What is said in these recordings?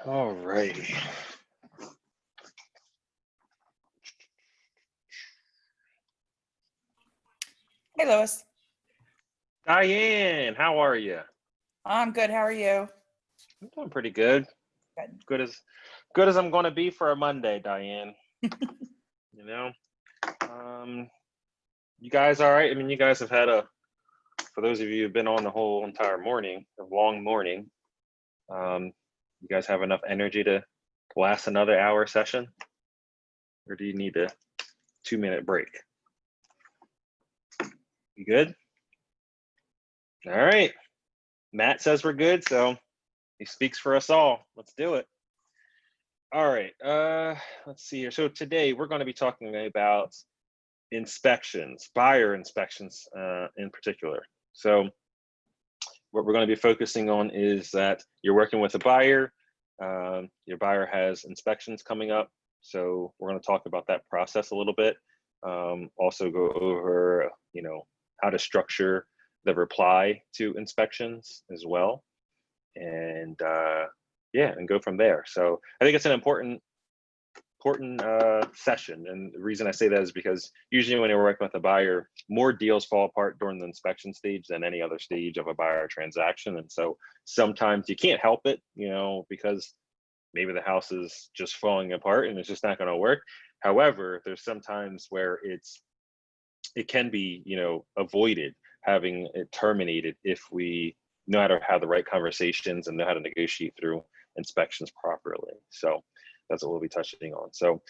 All righty. Hey, Lois. Diane, how are you? I'm good. How are you? I'm doing pretty good. Good. Good as I'm going to be for a Monday, Diane. You know, um, you guys all right? I mean, you guys have had for those of you who've been on the whole entire morning, a long morning, you guys have enough energy to last another hour session? Or do you need a 2-minute break? You good? All right. Matt says we're good, so he speaks for us all. Let's do it. All right, let's see here. So today we're going to be talking about inspections, buyer inspections in particular. So what we're going to be focusing on is that you're working with a buyer. Your buyer has inspections coming up. So we're going to talk about that process a little bit. Also go over, how to structure the reply to inspections as well. And yeah, and go from there. So I think it's an important session. And the reason I say that is because usually when you're working with a buyer, more deals fall apart during the inspection stage than any other stage of a buyer transaction. And so sometimes you can't help it, because maybe the house is just falling apart and it's just not going to work. However, there's sometimes where it can be, avoided, having it terminated if we know how to have the right conversations and know how to negotiate through inspections properly. So that's what we'll be touching on. So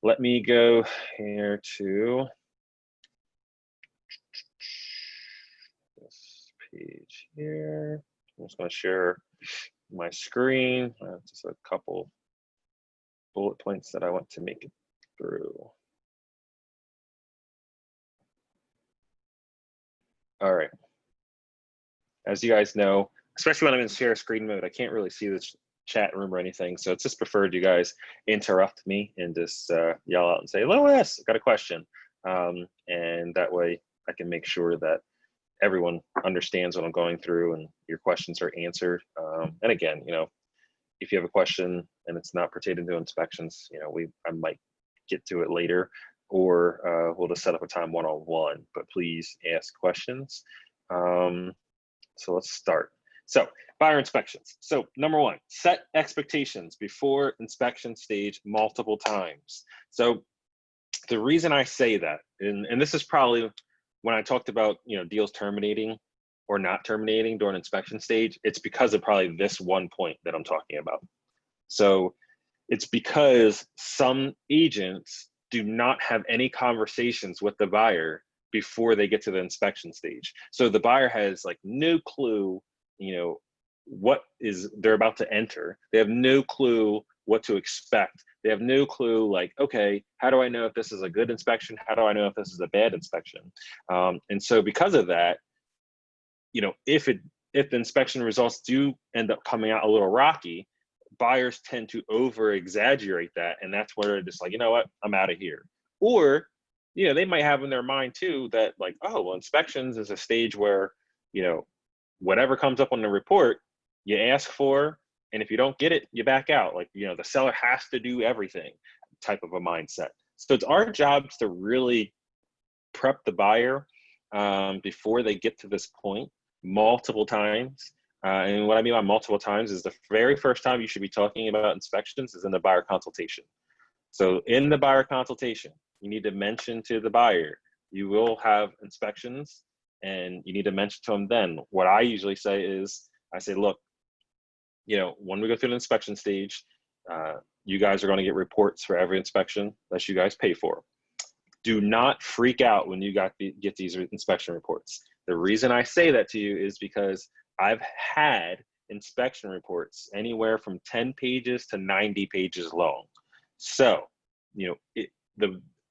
let me go here to this page here. I'm just going to share my screen. Just a couple bullet points that I want to make it through. All right. As you guys know, especially when I'm in share screen mode, I can't really see the chat room or anything. So it's just preferred you guys interrupt me and just yell out and say, Lois, I got a question. And that way I can make sure that everyone understands what I'm going through and your questions are answered. And again, if you have a question and it's not pertaining to inspections, I might get to it later, or we'll just set up a time one-on-one, but please ask questions. So let's start. So buyer inspections. So number one, set expectations before inspection stage multiple times. So the reason I say that, and this is probably when I talked about, deals terminating or not terminating during inspection stage, it's because of probably this one point that I'm talking about. So it's because some agents do not have any conversations with the buyer before they get to the inspection stage. So the buyer has like no clue, what is they're about to enter. They have no clue what to expect. They have no clue, like, okay, how do I know if this is a good inspection? How do I know if this is a bad inspection? And so because of that, if the inspection results do end up coming out a little rocky, buyers tend to over exaggerate that. And that's where it's like, you know what, I'm out of here. Or, they might have in their mind too, that like, oh, well, inspections is a stage where, whatever comes up on the report, you ask for, and if you don't get it, you back out. Like, the seller has to do everything type of a mindset. So it's our jobs to really prep the buyer before they get to this point multiple times. And what I mean by multiple times is the very first time you should be talking about inspections is in the buyer consultation. So in the buyer consultation, you need to mention to the buyer, you will have inspections, and you need to mention to them then. What I usually say is, I say, look, when we go through the inspection stage, you guys are going to get reports for every inspection that you guys pay for. Do not freak out when you get these inspection reports. The reason I say that to you is because I've had inspection reports anywhere from 10 pages to 90 pages long. So,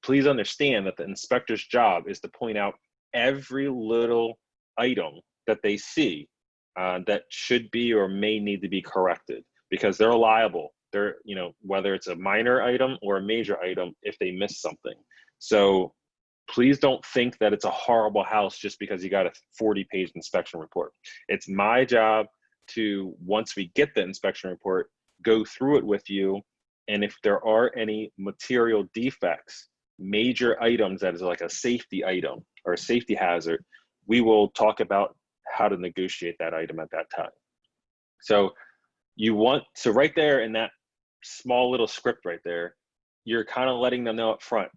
please understand that the inspector's job is to point out every little item that they see that should be or may need to be corrected, because they're liable. They're, whether it's a minor item or a major item, if they miss something. So please don't think that it's a horrible house just because you got a 40-page inspection report. It's my job to, once we get the inspection report, go through it with you. And if there are any material defects, major items that is like a safety item or a safety hazard, we will talk about how to negotiate that item at that time. So right there in that small little script right there, you're kind of letting them know up front,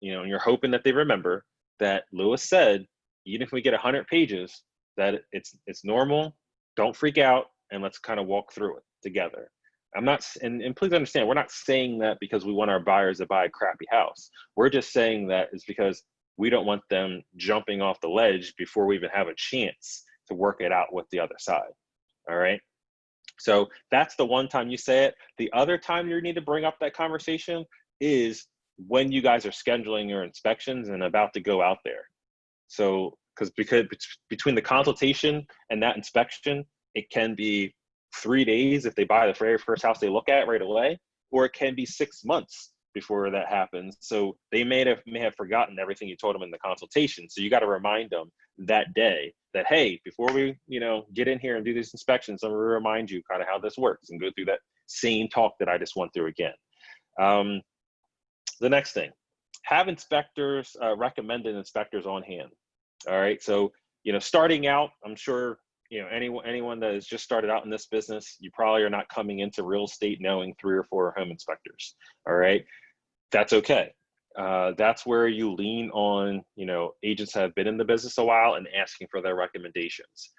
and you're hoping that they remember that Lewis said, even if we get 100 pages, that it's normal, don't freak out, and let's kind of walk through it together. I'm not, and please understand, we're not saying that because we want our buyers to buy a crappy house. We're just saying that is because we don't want them jumping off the ledge before we even have a chance to work it out with the other side. All right. So that's the one time you say it. The other time you need to bring up that conversation is when you guys are scheduling your inspections and about to go out there. So because between the consultation and that inspection, it can be 3 days if they buy the very first house they look at right away, or it can be 6 months before that happens. So they may have forgotten everything you told them in the consultation. So you got to remind them that day that, hey, before we get in here and do these inspections, I'm going to remind you kind of how this works and go through that same talk that I just went through again. The next thing, have inspectors, recommended inspectors on hand. All right. So, starting out, I'm sure, anyone that has just started out in this business, you probably are not coming into real estate knowing 3 or 4 home inspectors. All right. That's okay. That's where you lean on, agents that have been in the business a while and asking for their recommendations.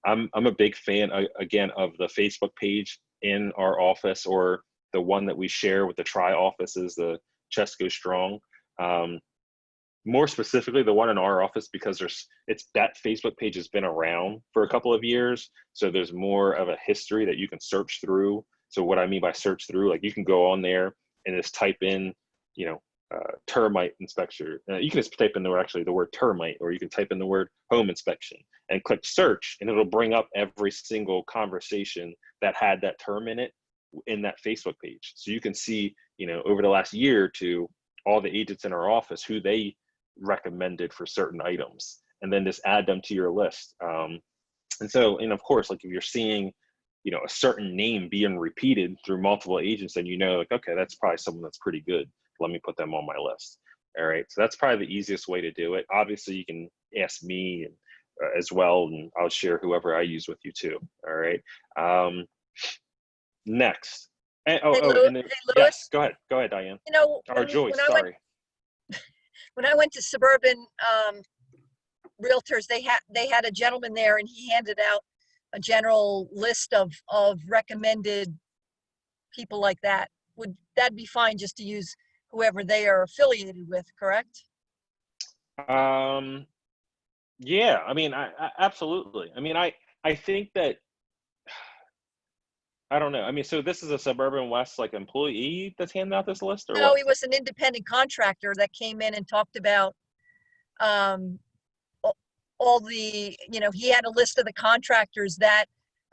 I'm a big fan, again, of the Facebook page in our office, or the one that we share with the Tri offices, the Chesco Strong. More specifically, the one in our office, because that Facebook page has been around for a couple of years. So there's more of a history that you can search through. So what I mean by search through, like you can go on there and just type in, termite inspection. You can just type in the word termite, or you can type in the word home inspection and click search, and it'll bring up every single conversation that had that term in it in that Facebook page. So you can see, over the last year or two, all the agents in our office, who they recommended for certain items, and then just add them to your list. And of course, like if you're seeing, a certain name being repeated through multiple agents, then like, okay, that's probably someone that's pretty good. Let me put them on my list. All right. So that's probably the easiest way to do it. Obviously, you can ask me and, as well, and I'll share whoever I use with you too. All right. Next. And, Hey, and then, hey, yes, Louis. go ahead, Diane. Or When, Joyce, when I sorry. when I went to Suburban Realtors, they had a gentleman there, and he handed out a general list of recommended people like that. Would that be fine, just to use whoever they are affiliated with? Correct? Yeah. I mean, I absolutely. I mean, I think that. I don't know. I mean, so this is a Suburban West employee that's handing out this list, or No, what? he was an independent contractor that came in and talked about um, all the, he had a list of the contractors that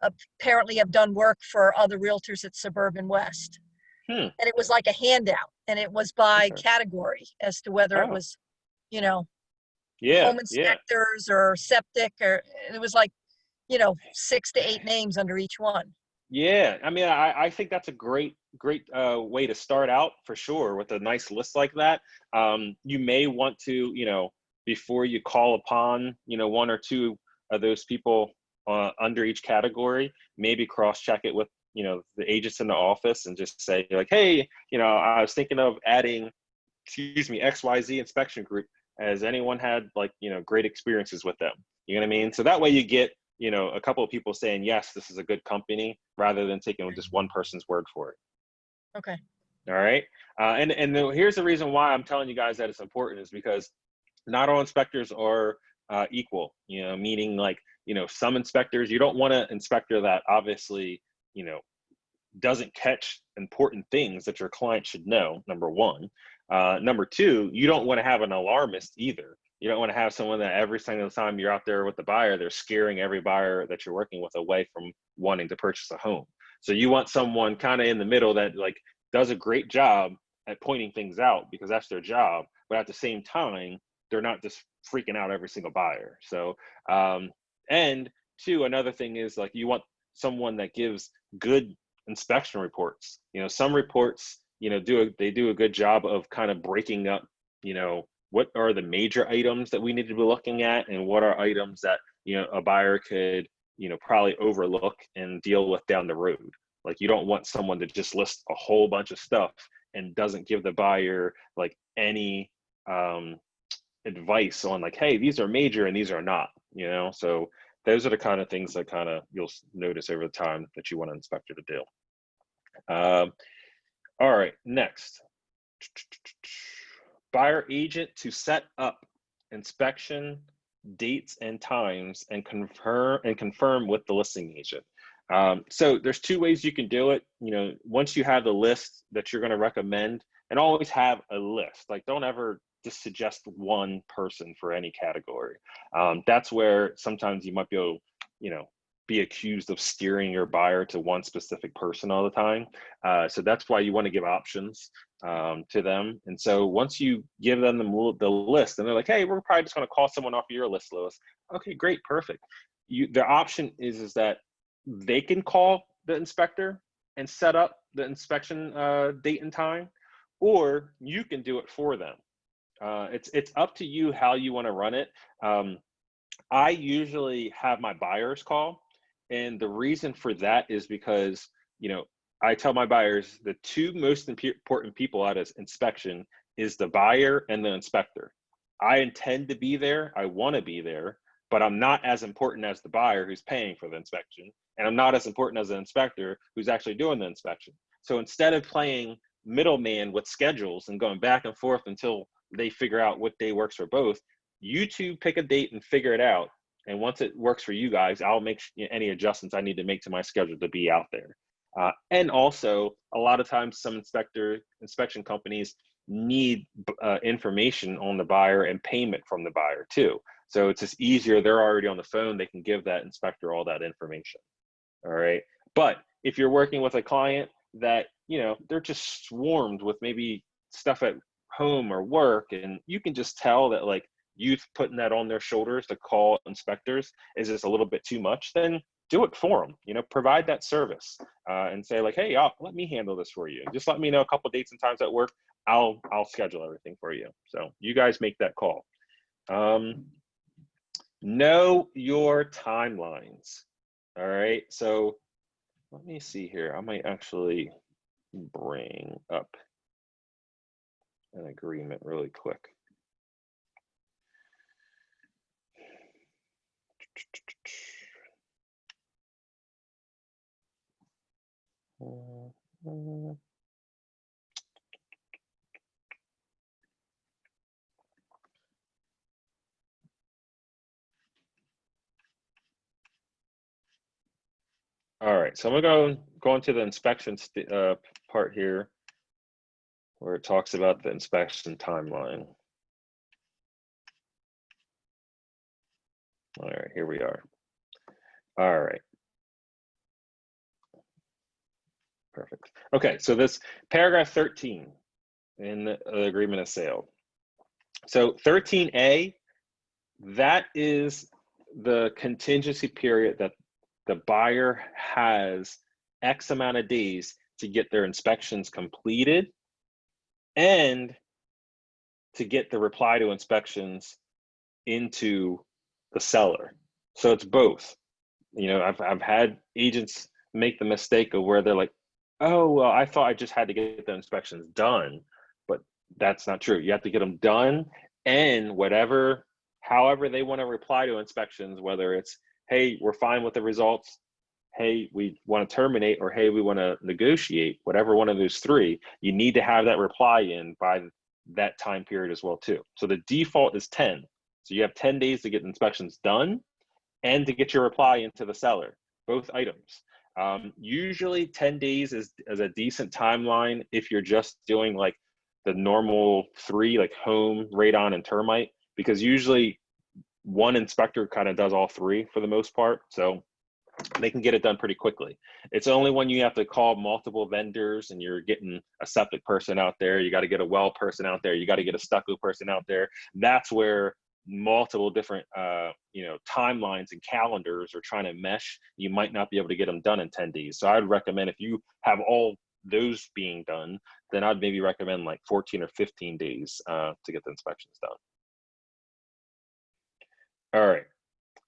apparently have done work for other realtors at Suburban West. Hmm. And it was like a handout, and it was by Okay. category as to whether it was, Yeah. home Yeah. inspectors or septic, or it was 6 to 8 names under each one. Yeah. I mean, I think that's a great way to start out, for sure, with a nice list like that. You may want to, before you call upon, 1 or 2 of those people under each category, maybe cross-check it with, the agents in the office, and just say like, hey, I was thinking of adding, XYZ inspection group. Has anyone had great experiences with them? You know what I mean? So that way you get, a couple of people saying, yes, this is a good company, rather than taking just one person's word for it. Okay. All right. And here's the reason why I'm telling you guys that it's important, is because not all inspectors are equal, meaning some inspectors, you don't want an inspector that obviously, doesn't catch important things that your client should know, number one. Number two, you don't want to have an alarmist either. You don't want to have someone that every single time you're out there with the buyer, they're scaring every buyer that you're working with away from wanting to purchase a home. So you want someone kind of in the middle that does a great job at pointing things out, because that's their job. But at the same time, they're not just freaking out every single buyer. So, and two, another thing is you want someone that gives good inspection reports. Some reports, they do a good job of kind of breaking up, what are the major items that we need to be looking at, and what are items that, a buyer could, probably overlook and deal with down the road. Like, you don't want someone to just list a whole bunch of stuff and doesn't give the buyer like any advice on like, hey, these are major and these are not, so those are the kind of things that kind of you'll notice over time that you want an inspector to do. All right, next, buyer agent to set up inspection dates and times and confirm with the listing agent. So there's two ways you can do it. Once you have the list that you're going to recommend, and always have a list. Like, don't ever just suggest one person for any category. That's where sometimes you might be accused of steering your buyer to one specific person all the time. So that's why you want to give options to them. And so once you give them the list, and they're like, hey, we're probably just going to call someone off of your list, Lois. Okay, great, perfect. The option is that they can call the inspector and set up the inspection date and time, or you can do it for them. It's up to you how you want to run it. I usually have my buyers call, and the reason for that is because I tell my buyers the two most important people at an inspection is the buyer and the inspector. I intend to be there, I want to be there, but I'm not as important as the buyer who's paying for the inspection, and I'm not as important as the inspector who's actually doing the inspection. So instead of playing middleman with schedules and going back and forth until they figure out what day works for both, you two pick a date and figure it out. And once it works for you guys, I'll make any adjustments I need to make to my schedule to be out there. And also, a lot of times some inspection companies need information on the buyer and payment from the buyer too. So it's just easier. They're already on the phone. They can give that inspector all that information. All right. But if you're working with a client that, they're just swarmed with maybe stuff at home or work, and you can just tell that like you putting that on their shoulders to call inspectors is just a little bit too much, then do it for them. Provide that service and say like, hey, let me handle this for you. Just let me know a couple dates and times at work. I'll schedule everything for you. So you guys make that call. Know your timelines. All right. So let me see here. I might actually bring up an agreement really quick. All right, so I'm gonna go into the inspection part here, where it talks about the inspection timeline. All right, here we are. All right. Perfect. Okay, so this paragraph 13 in the agreement of sale. So 13A, that is the contingency period that the buyer has X amount of days to get their inspections completed and to get the reply to inspections into the seller. So it's both. I've had agents make the mistake of where they're like, oh, well, I thought I just had to get the inspections done, but that's not true. You have to get them done, and however they want to reply to inspections, whether it's, hey, we're fine with the results, hey, we want to terminate, or hey, we want to negotiate, whatever one of those three, you need to have that reply in by that time period as well too. So the default is 10. So you have 10 days to get inspections done and to get your reply into the seller, both items. Usually 10 days is a decent timeline if you're just doing like the normal 3, like home, radon, and termite, because usually one inspector kind of does all 3 for the most part. So they can get it done pretty quickly. It's only when you have to call multiple vendors and you're getting a septic person out there, you got to get a well person out there, you got to get a stucco person out there. That's where multiple different timelines and calendars are trying to mesh, you might not be able to get them done in 10 days. So I'd recommend, if you have all those being done, then I'd maybe recommend like 14 or 15 days to get the inspections done. All right,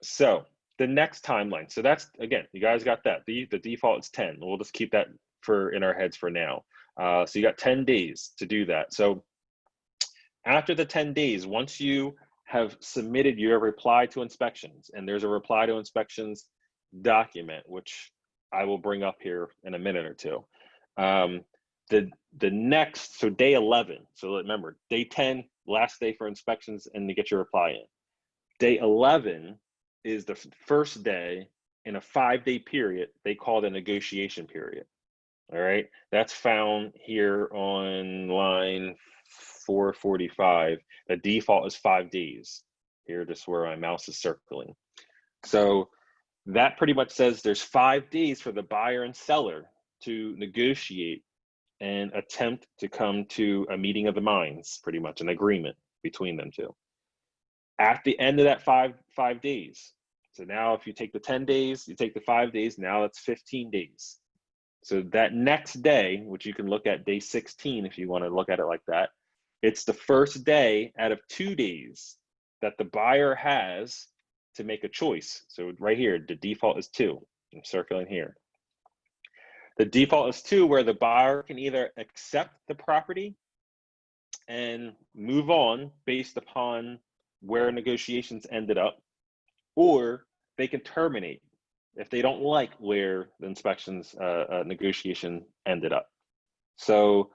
so the next timeline, so that's, again, you guys got that, the default is 10. We'll just keep that in our heads for now. So you got 10 days to do that. So after the 10 days, once you have submitted your reply to inspections, and there's a reply to inspections document, which I will bring up here in a minute or two. The next, so day 11, so remember, day 10, last day for inspections and to get your reply in. Day 11 is the first day in a 5-day period they call the negotiation period. All right, that's found here on line 445. The default is 5 days. Here, just where my mouse is circling. So that pretty much says there's 5 days for the buyer and seller to negotiate and attempt to come to a meeting of the minds, pretty much an agreement between them two. At the end of that five days, so now if you take the 10 days, you take the 5 days, now it's 15 days. So that next day, which you can look at day 16 if you want to look at it like that, it's the first day out of 2 days that the buyer has to make a choice. So right here, the default is 2. I'm circling here. The default is 2, where the buyer can either accept the property and move on based upon where negotiations ended up, or they can terminate if they don't like where the inspections negotiation ended up. So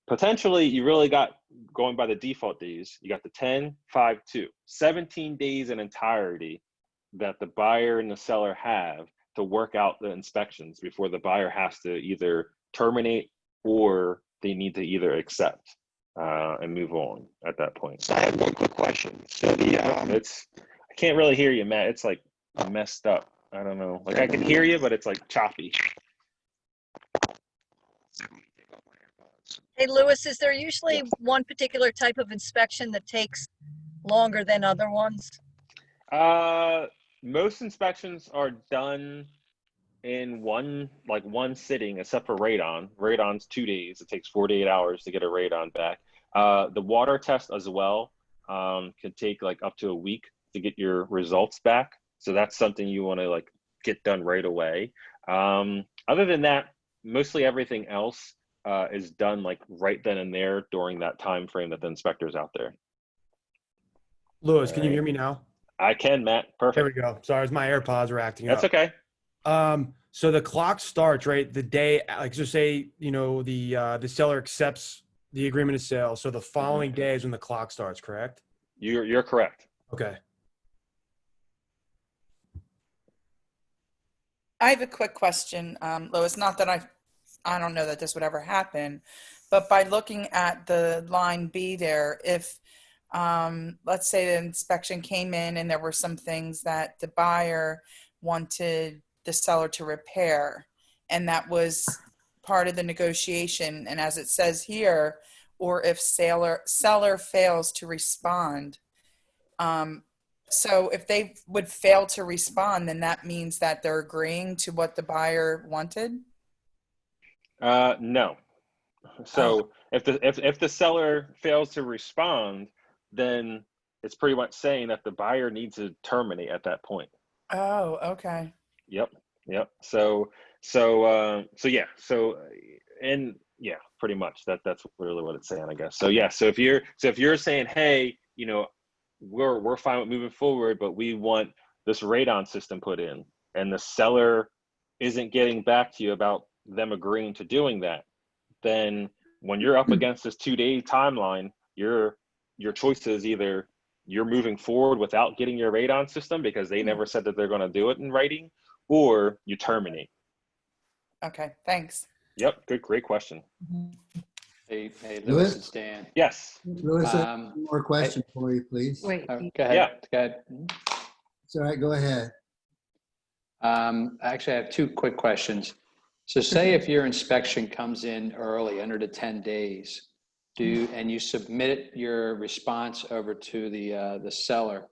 potentially you really got, going by the default days, you got the 10, 5, 2, 17 days in entirety that the buyer and the seller have to work out the inspections before the buyer has to either terminate or they need to either accept and move on at that point. So I have one quick question. So I can't really hear you, Matt. It's like messed up. I don't know. Like I can hear you, but it's like choppy. Hey, Louis, is there usually one particular type of inspection that takes longer than other ones? Most inspections are done in one sitting, except for radon. Radon's 2 days. It takes 48 hours to get a radon back. The water test as well can take like up to a week to get your results back. So that's something you want to like get done right away. Other than that, mostly everything else is done like right then and there during that time frame that the inspector's out there. Louis, can you hear me now? I can, Matt. Perfect. There we go. Sorry, my AirPods were acting up. That's okay. So the clock starts right the day, like so say, the seller accepts the agreement of sale. So the following day is when the clock starts, correct? You're correct. Okay. I have a quick question, Lois. Not that I don't know that this would ever happen, but by looking at the line B there, if let's say the inspection came in and there were some things that the buyer wanted the seller to repair, and that was part of the negotiation, and as it says here, or if seller fails to respond. So if they would fail to respond, then that means that they're agreeing to what the buyer wanted? No. So if the seller fails to respond, then it's pretty much saying that the buyer needs to terminate at that point. Oh, okay. Yep. So yeah. So and yeah, pretty much that's really what it's saying, I guess. So yeah. So if you're saying, hey, we're fine with moving forward, but we want this radon system put in, and the seller isn't getting back to you about them agreeing to doing that, then when you're up against this 2-day timeline, your choice is either you're moving forward without getting your radon system because they never said that they're going to do it in writing, or you terminate. Okay, thanks. Yep, great question. Hey, Louis? Louis, it's Dan. Yes. Louis, one more question for you, please. Wait, Go ahead. Yeah. Go ahead. It's all right, go ahead. Actually, I have 2 quick questions. So say if your inspection comes in early, under the 10 days, and you submit your response over to the seller,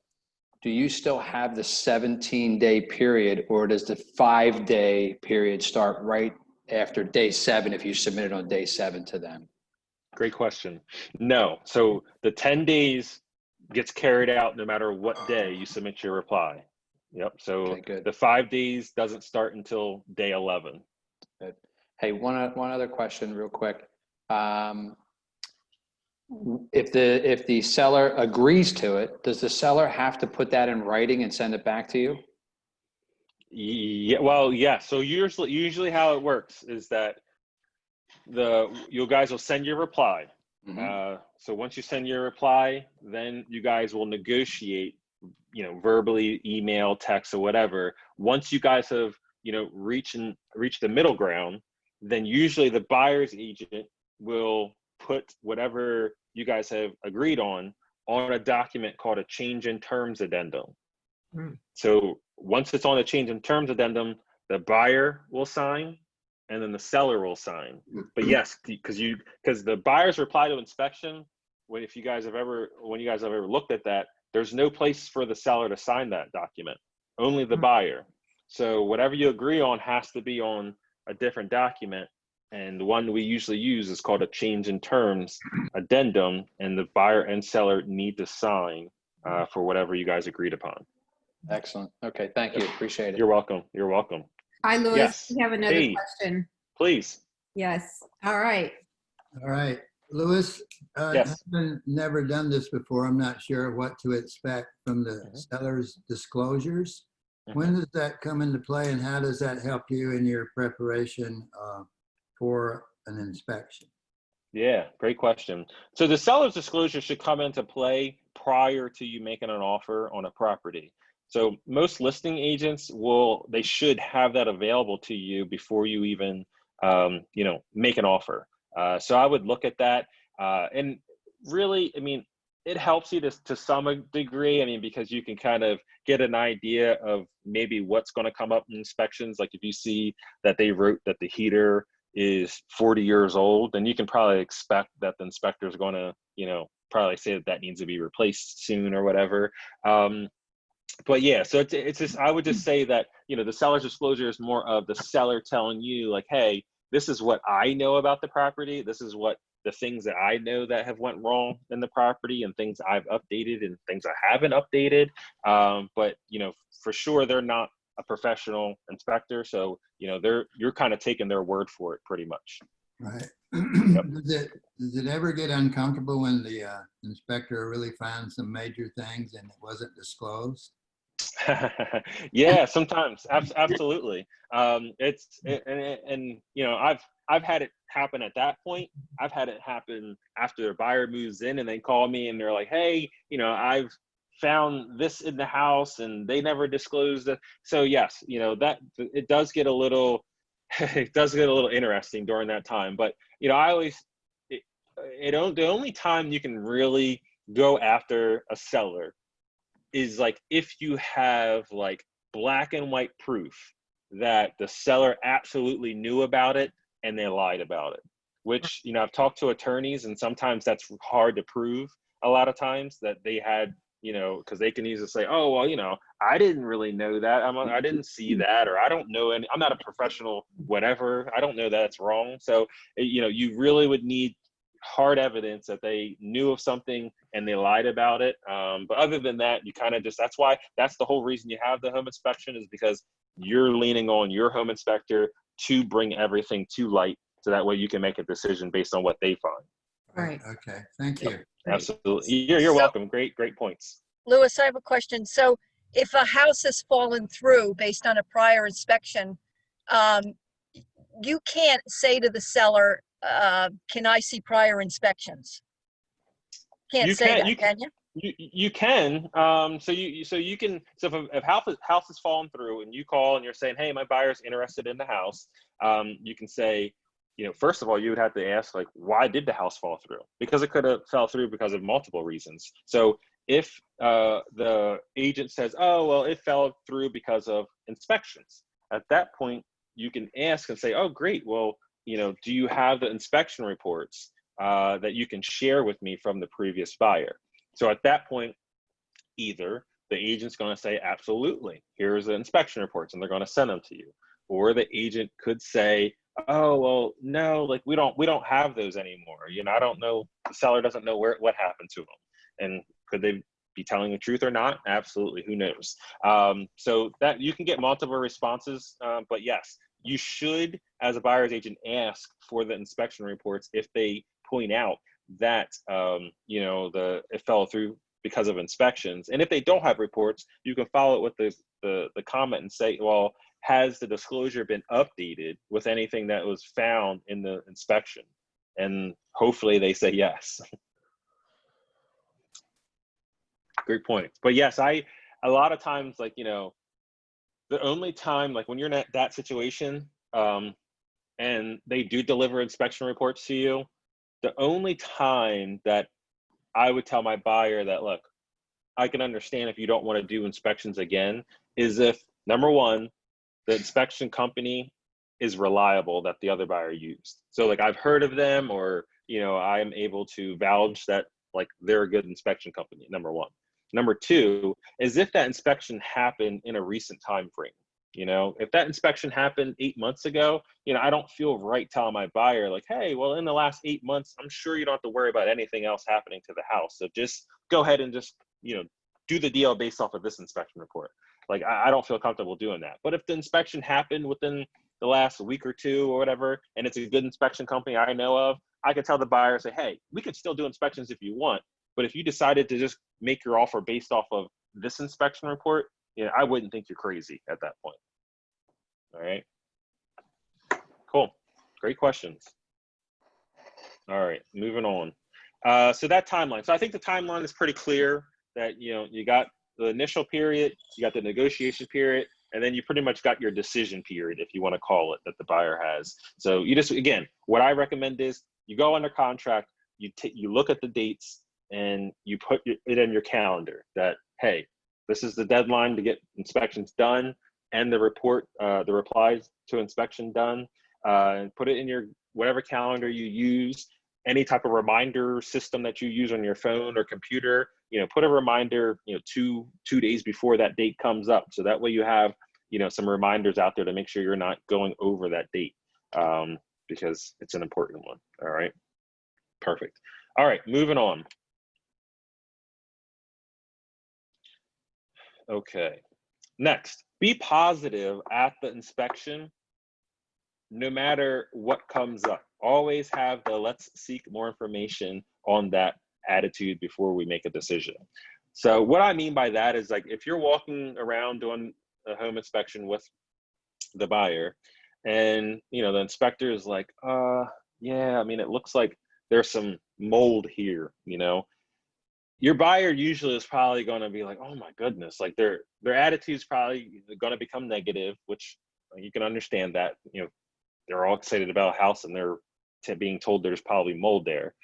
do you still have the 17-day period, or does the 5-day period start right after day 7 if you submit it on day 7 to them? Great question. No. So the 10 days gets carried out no matter what day you submit your reply. Yep. So Okay, good. the 5 days doesn't start until day 11. Good. Hey, one other question real quick. If the seller agrees to it, does the seller have to put that in writing and send it back to you? Yeah, well, yeah. So usually how it works is that you guys will send your reply. Mhm. So once you send your reply, then you guys will negotiate, verbally, email, text, or whatever. Once you guys have, reached the middle ground, then usually the buyer's agent will put whatever you guys have agreed on a document called a change in terms addendum. So once it's on a change in terms addendum, the buyer will sign and then the seller will sign. But yes, because the buyer's reply to inspection, when you guys have ever looked at that, there's no place for the seller to sign that document, only the buyer. So whatever you agree on has to be on a different document. And the one we usually use is called a change in terms addendum, and the buyer and seller need to sign for whatever you guys agreed upon. Excellent. Okay, thank you. Appreciate it. You're welcome. You're welcome. Hi, Louis. Yes. We have another Hey. question. Please. Yes. All right. All right, Louis, Yes. having never done this before, I'm not sure what to expect from the seller's disclosures. When does that come into play, and how does that help you in your preparation for an inspection? Yeah, great question. So the seller's disclosure should come into play prior to you making an offer on a property. So most listing agents they should have that available to you before you even, make an offer. So I would look at that. And really, it helps you to some degree, because you can kind of get an idea of maybe what's going to come up in inspections. Like if you see that they wrote that the heater is 40 years old, then you can probably expect that the inspector is going to, probably say that needs to be replaced soon or whatever. But yeah, so it's just, I would just say that, the seller's disclosure is more of the seller telling you like, hey, this is what I know about the property. This is what the things that I know that have went wrong in the property, and things I've updated and things I haven't updated. But, for sure, they're not a professional inspector. So, you're kind of taking their word for it pretty much. Right. Yep. Does it ever get uncomfortable when the inspector really found some major things and it wasn't disclosed? Yeah, sometimes. Absolutely. I've had it happen at that point. I've had it happen after their buyer moves in and they call me and they're like, hey, I've found this in the house and they never disclosed it. So yes, that it does get a little interesting during that time. But I always, the only time you can really go after a seller is like if you have like black and white proof that the seller absolutely knew about it and they lied about it, which, I've talked to attorneys and sometimes that's hard to prove a lot of times that they had, because they can easily say, oh, well, I didn't really know that. I didn't see that, or I don't know any, I'm not a professional, whatever. I don't know that it's wrong. So, you really would need hard evidence that they knew of something and they lied about it. But other than that, you kind of just, that's the whole reason you have the home inspection, is because you're leaning on your home inspector to bring everything to light. So that way you can make a decision based on what they find. Right. Okay, thank you. Absolutely. You're welcome. Great points. Louis, I have a question. So if a house has fallen through based on a prior inspection, you can't say to the seller, can I see prior inspections? Can't say that, can you? You can. So you can. So if house has fallen through and you call and you're saying, hey, my buyer's interested in the house, you can say, first of all, you would have to ask, like, why did the house fall through? Because it could have fell through because of multiple reasons. So if the agent says, oh, well, it fell through because of inspections, at that point, you can ask and say, oh, great. Well, do you have the inspection reports? that you can share with me from the previous buyer. So at that point, either the agent's going to say, absolutely, here's the inspection reports, and they're going to send them to you. Or the agent could say, oh, well, no, like we don't have those anymore. You know, I don't know, the seller doesn't know what happened to them. And could they be telling the truth or not? Absolutely, who knows? So that you can get multiple responses, but yes, you should, as a buyer's agent, ask for the inspection reports if they point out that you know, it fell through because of inspections. And if they don't have reports, you can follow it with the comment and say, well, has the disclosure been updated with anything that was found in the inspection? And hopefully they say yes. Great point. But yes, a lot of times, like, you know, the only time, like when you're in that situation, and they do deliver inspection reports to you, the only time that I would tell my buyer that, look, I can understand if you don't want to do inspections again, is if, number one, the inspection company is reliable that the other buyer used. So like I've heard of them, or, you know, I'm able to vouch that like they're a good inspection company, number one. Number two is if that inspection happened in a recent time frame. You know, if that inspection happened 8 months ago, you know, I don't feel right telling my buyer like, hey, well, in the last 8 months, I'm sure you don't have to worry about anything else happening to the house. So just go ahead and just, you know, do the deal based off of this inspection report. Like, I don't feel comfortable doing that. But if the inspection happened within the last week or two or whatever, and it's a good inspection company I know of, I could tell the buyer, say, hey, we could still do inspections if you want. But if you decided to just make your offer based off of this inspection report, you know, I wouldn't think you're crazy at that point. All right. Cool. Great questions. All right, moving on. So that timeline. So I think the timeline is pretty clear that, you know, you got the initial period, you got the negotiation period, and then you pretty much got your decision period, if you want to call it, that the buyer has. So you just, again, what I recommend is you go under contract, you look at the dates, and you put it in your calendar that, hey, this is the deadline to get inspections done and the report, the replies to inspection done, and put it in your whatever calendar you use. Any type of reminder system that you use on your phone or computer, you know, put a reminder, you know, two days before that date comes up. So that way you have, you know, some reminders out there to make sure you're not going over that date, because it's an important one. All right, perfect. All right, moving on. Okay, next, be positive at the inspection, no matter what comes up. Always have the let's seek more information on that attitude before we make a decision. So what I mean by that is, like, if you're walking around doing a home inspection with the buyer, and, you know, the inspector is like, yeah, I mean, it looks like there's some mold here, you know, your buyer usually is probably going to be like, oh my goodness, like their attitude's probably going to become negative, which you can understand that, you know, they're all excited about a house and they're being told there's probably mold there.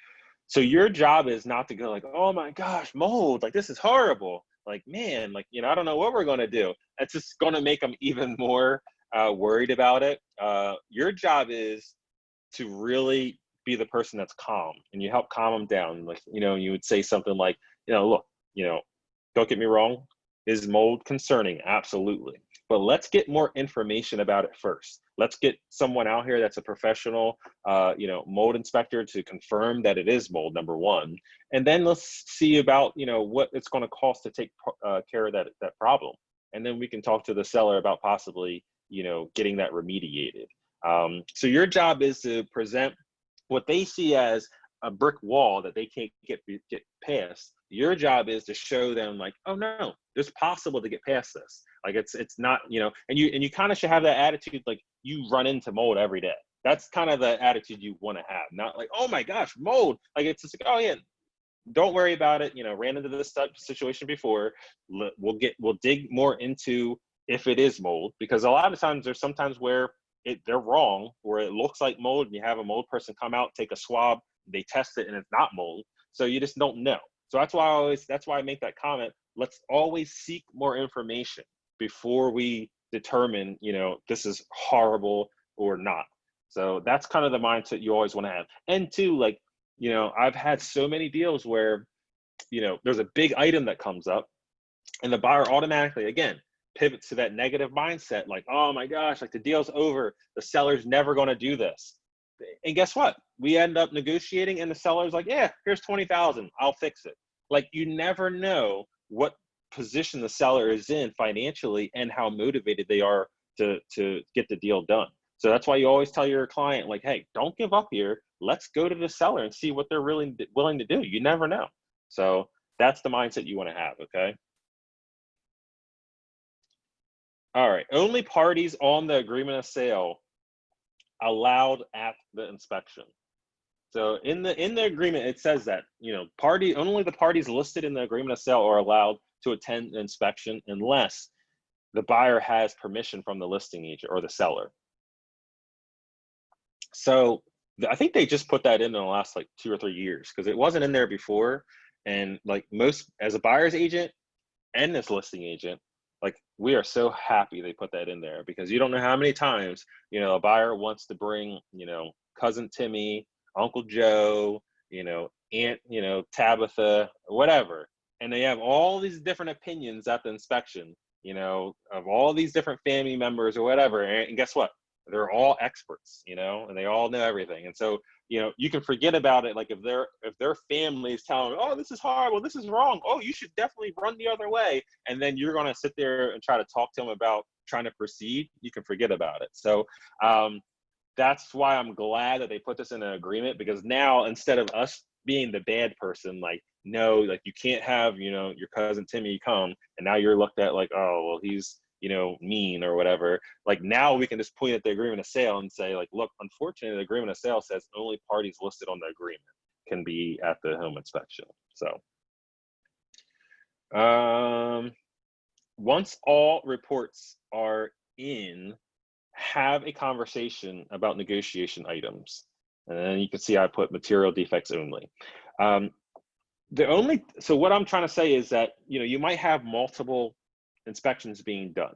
So your job is not to go like, oh my gosh, mold, like this is horrible. Like, man, like, you know, I don't know what we're going to do. That's just going to make them even more worried about it. Your job is to really be the person that's calm, and you help calm them down. Like, you know, you would say something like, you know, look, you know, don't get me wrong, is mold concerning? Absolutely. But let's get more information about it first. Let's get someone out here that's a professional, you know, mold inspector to confirm that it is mold, number one. And then let's see about, you know, what it's going to cost to take care of that problem. And then we can talk to the seller about possibly, you know, getting that remediated. So your job is to present what they see as a brick wall that they can't get past. Your job is to show them like, oh no, it's possible to get past this. Like it's not, you know, and you kind of should have that attitude like you run into mold every day. That's kind of the attitude you want to have, not like, oh my gosh, mold. Like it's just like, oh yeah, don't worry about it. You know, ran into this type of situation before. We'll dig more into if it is mold, because a lot of times there's sometimes where they're wrong, where it looks like mold and you have a mold person come out, take a swab, they test it and it's not mold. So you just don't know. So that's why I make that comment. Let's always seek more information before we determine, you know, this is horrible or not. So that's kind of the mindset you always want to have. And two, like, you know, I've had so many deals where, you know, there's a big item that comes up and the buyer automatically, again, pivots to that negative mindset, like, oh my gosh, like the deal's over. The seller's never going to do this. And guess what? We end up negotiating and the seller's like, yeah, here's 20,000. I'll fix it. Like, you never know what position the seller is in financially and how motivated they are to get the deal done. So that's why you always tell your client, like, hey, don't give up here. Let's go to the seller and see what they're really willing to do. You never know. So that's the mindset you want to have, okay? All right, only parties on the agreement of sale allowed at the inspection. So in the agreement, it says that, you know, only the parties listed in the agreement of sale are allowed to attend the inspection unless the buyer has permission from the listing agent or the seller. So I think they just put that in the last like 2 or 3 years because it wasn't in there before. And like most, as a buyer's agent and this listing agent, like we are so happy they put that in there because you don't know how many times, you know, a buyer wants to bring, you know, cousin Timmy, Uncle Joe, you know, Aunt, you know, Tabitha, whatever. And they have all these different opinions at the inspection, you know, of all these different family members or whatever. And guess what? They're all experts, you know, and they all know everything. And so, you know, you can forget about it. Like if their family is telling them, oh, this is horrible, this is wrong, oh, you should definitely run the other way. And then you're going to sit there and try to talk to them about trying to proceed. You can forget about it. So that's why I'm glad that they put this in an agreement, because now instead of us being the bad person, like, no, like you can't have, you know, your cousin Timmy come and now you're looked at like, oh, well, he's, you know, mean or whatever. Like now we can just point at the agreement of sale and say like, look, unfortunately, the agreement of sale says only parties listed on the agreement can be at the home inspection. So once all reports are in, have a conversation about negotiation items. And then you can see I put material defects only. So what I'm trying to say is that, you know, you might have multiple inspections being done.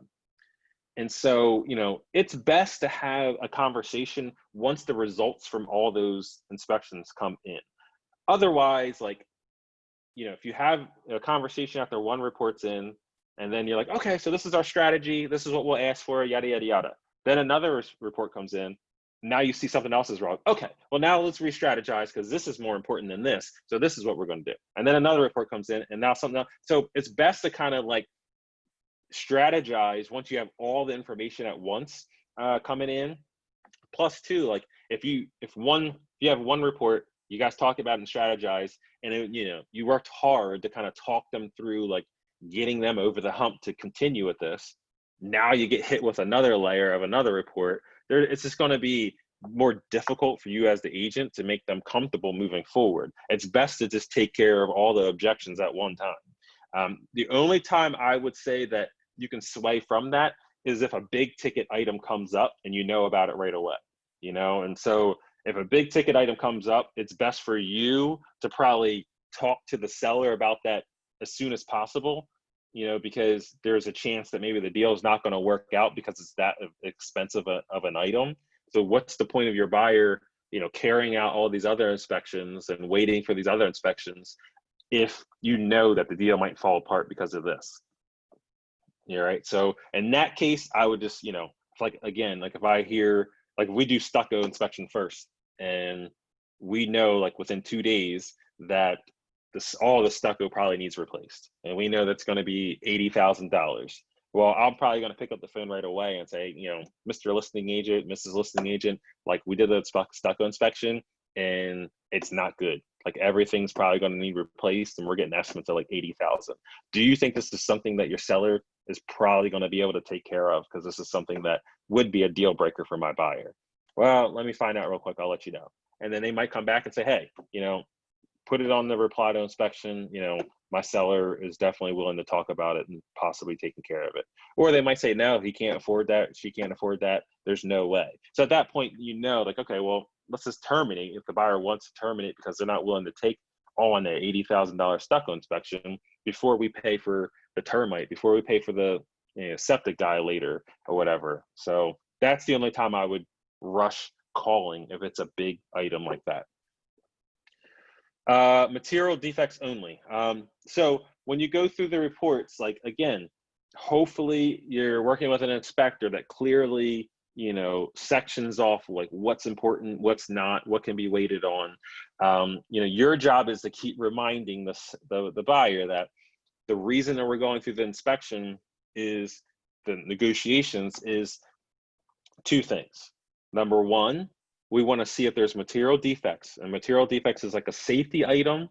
And so, you know, it's best to have a conversation once the results from all those inspections come in. Otherwise, like, you know, if you have a conversation after one report's in, and then you're like, okay, so this is our strategy, this is what we'll ask for, yada, yada, yada. Then another report comes in. Now you see something else is wrong. Okay, well now let's re-strategize because this is more important than this. So this is what we're going to do. And then another report comes in and now something else. So it's best to kind of like strategize once you have all the information at once coming in. Plus two, like if you have one report, you guys talk about it and strategize, and it, you know, you worked hard to kind of talk them through like getting them over the hump to continue with this. Now you get hit with another layer of another report. It's just going to be more difficult for you as the agent to make them comfortable moving forward. It's best to just take care of all the objections at one time. The only time I would say that you can sway from that is if a big ticket item comes up and you know about it right away, you know? And so if a big ticket item comes up, it's best for you to probably talk to the seller about that as soon as possible, you know, because there's a chance that maybe the deal is not going to work out because it's that expensive of an item. So what's the point of your buyer, you know, carrying out all these other inspections and waiting for these other inspections if you know that the deal might fall apart because of this? You're right. So in that case, I would just, you know, like, again, like if I hear, like we do stucco inspection first and we know like within 2 days that all the stucco probably needs replaced. And we know that's going to be $80,000. Well, I'm probably going to pick up the phone right away and say, you know, Mr. Listing Agent, Mrs. Listing Agent, like we did the stucco inspection and it's not good. Like everything's probably going to need replaced and we're getting estimates of like 80,000. Do you think this is something that your seller is probably going to be able to take care of? Because this is something that would be a deal breaker for my buyer. Well, let me find out real quick. I'll let you know. And then they might come back and say, hey, you know, put it on the reply to inspection. You know, my seller is definitely willing to talk about it and possibly taking care of it. Or they might say, no, he can't afford that. She can't afford that. There's no way. So at that point, you know, like, okay, well, let's just terminate if the buyer wants to terminate because they're not willing to take on the $80,000 stucco inspection before we pay for the termite, before we pay for the, you know, septic guy later or whatever. So that's the only time I would rush calling if it's a big item like that. Material defects only. So when you go through the reports, like again, hopefully you're working with an inspector that clearly, you know, sections off like what's important, what's not, what can be waited on. You know, your job is to keep reminding the buyer that the reason that we're going through the inspection is the negotiations is two things. Number one, we want to see if there's material defects, and material defects is like a safety item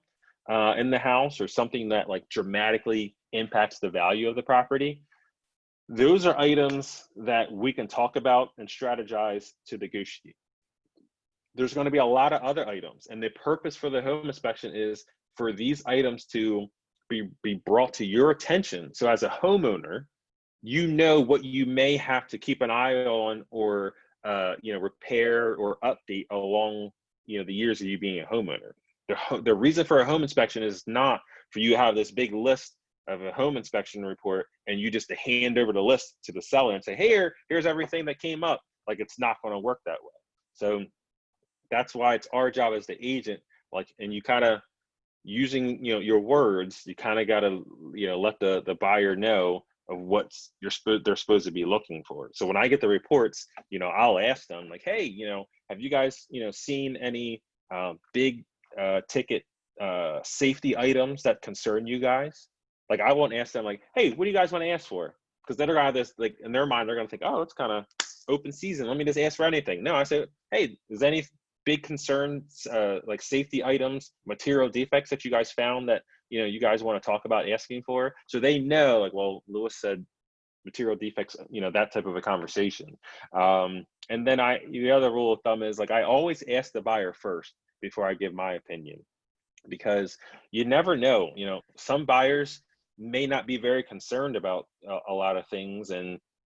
in the house or something that like dramatically impacts the value of the property. Those are items that we can talk about and strategize to negotiate. There's going to be a lot of other items, and the purpose for the home inspection is for these items to be brought to your attention. So as a homeowner, you know what you may have to keep an eye on or you know, repair or update along, you know, the years of you being a homeowner. The reason for a home inspection is not for you to have this big list of a home inspection report and you just to hand over the list to the seller and say, hey, here's everything that came up. Like, it's not going to work that way. So that's why it's our job as the agent, like, and you kind of using, you know, your words, you kind of got to, you know, let the buyer know of what they're supposed to be looking for. So when I get the reports, you know, I'll ask them like, hey, you know, have you guys, you know, seen any big ticket safety items that concern you guys? Like, I won't ask them like, hey, what do you guys want to ask for? Because then they're gonna have this, like, in their mind, they're gonna think, oh, it's kind of open season. Let me just ask for anything. No, I say, hey, is any big concerns, like safety items, material defects that you guys found that, you know, you guys want to talk about asking for? So they know, like, well, Lewis said material defects, you know, that type of a conversation. And then the other rule of thumb is like, I always ask the buyer first before I give my opinion, because you never know, you know, some buyers may not be very concerned about a lot of things. And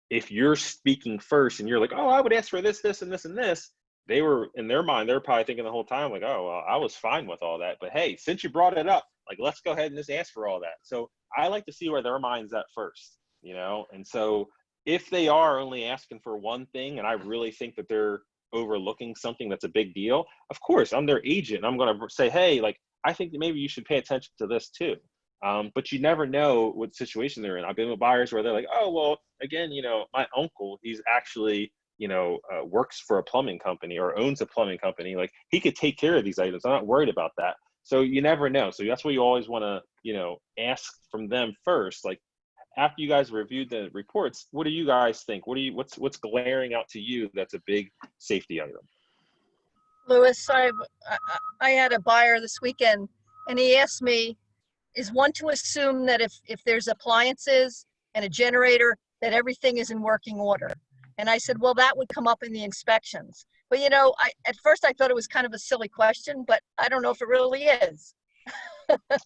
if you're speaking first and you're like, oh, I would ask for this, this, and this, and this, they were, in their mind, they're probably thinking the whole time like, oh, well, I was fine with all that. But hey, since you brought it up, like, let's go ahead and just ask for all that. So I like to see where their mind's at first, you know? And so if they are only asking for one thing, and I really think that they're overlooking something that's a big deal, of course, I'm their agent. I'm going to say, hey, like, I think that maybe you should pay attention to this too. But you never know what situation they're in. I've been with buyers where they're like, oh, well, again, you know, my uncle, he's actually, you know, works for a plumbing company or owns a plumbing company. Like, he could take care of these items. I'm not worried about that. So you never know. So that's why you always want to, you know, ask from them first. Like, after you guys reviewed the reports, what do you guys think? What's glaring out to you that's a big safety item? Louis, I had a buyer this weekend, and he asked me, is one to assume that if there's appliances and a generator, that everything is in working order? And I said, well, that would come up in the inspections. But, you know, at first I thought it was kind of a silly question, but I don't know if it really is.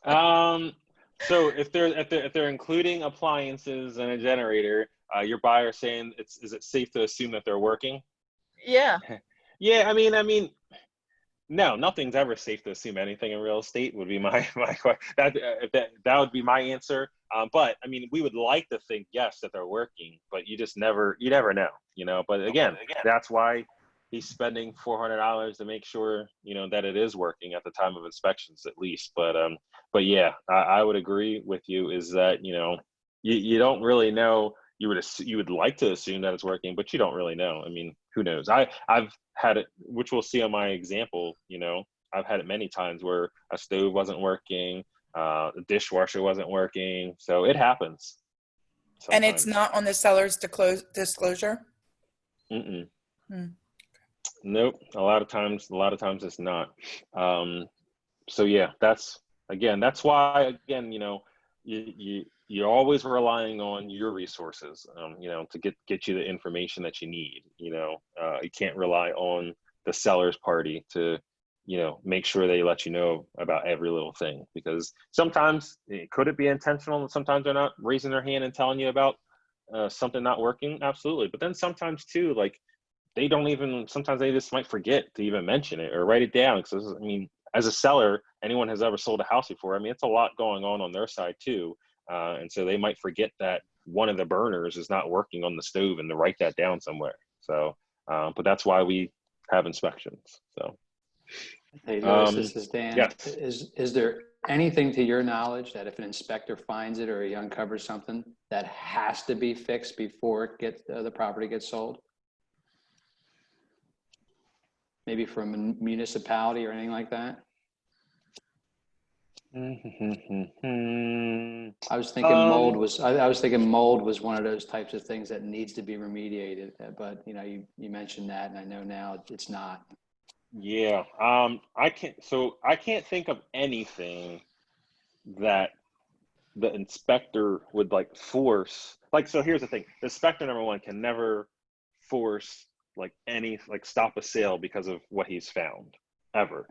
So if they're including appliances and a generator, your buyer saying is it safe to assume that they're working? Yeah. Yeah, I mean, no, nothing's ever safe to assume anything in real estate would be my that would be my answer. But I mean, we would like to think yes that they're working, but you never know, you know. But again, that's why he's spending $400 to make sure, you know, that it is working at the time of inspections at least. But yeah, I would agree with you is that, you know, you don't really know. You would like to assume that it's working, but you don't really know. I mean, who knows? I've had it, which we'll see on my example, you know, I've had it many times where a stove wasn't working, the dishwasher wasn't working. So it happens. And it's sometimes. not on the seller's disclosure? Mm-mm. Hmm. Nope. A lot of times it's not. So yeah, that's why, again, you know, you're always relying on your resources, you know, to get you the information that you need. You know, you can't rely on the seller's party to, you know, make sure they let you know about every little thing, because sometimes could it be intentional and sometimes they're not raising their hand and telling you about something not working? Absolutely. But then sometimes too, like, sometimes they just might forget to even mention it or write it down. Because, I mean, as a seller, anyone has ever sold a house before, I mean, it's a lot going on their side too. And so they might forget that one of the burners is not working on the stove and to write that down somewhere. So, but that's why we have inspections. So. Hey, Louis, Um, this is Dan. yes. Is there anything to your knowledge that if an inspector finds it or he uncovers something that has to be fixed before it gets, the property gets sold? Maybe from a municipality or anything like that? I was thinking mold was, I was thinking mold was one of those types of things that needs to be remediated, but you know, you mentioned that and I know now it's not. Yeah. I can't think of anything that the inspector would like force. Like, so here's the thing: the inspector, number one, can never force stop a sale because of what he's found, ever.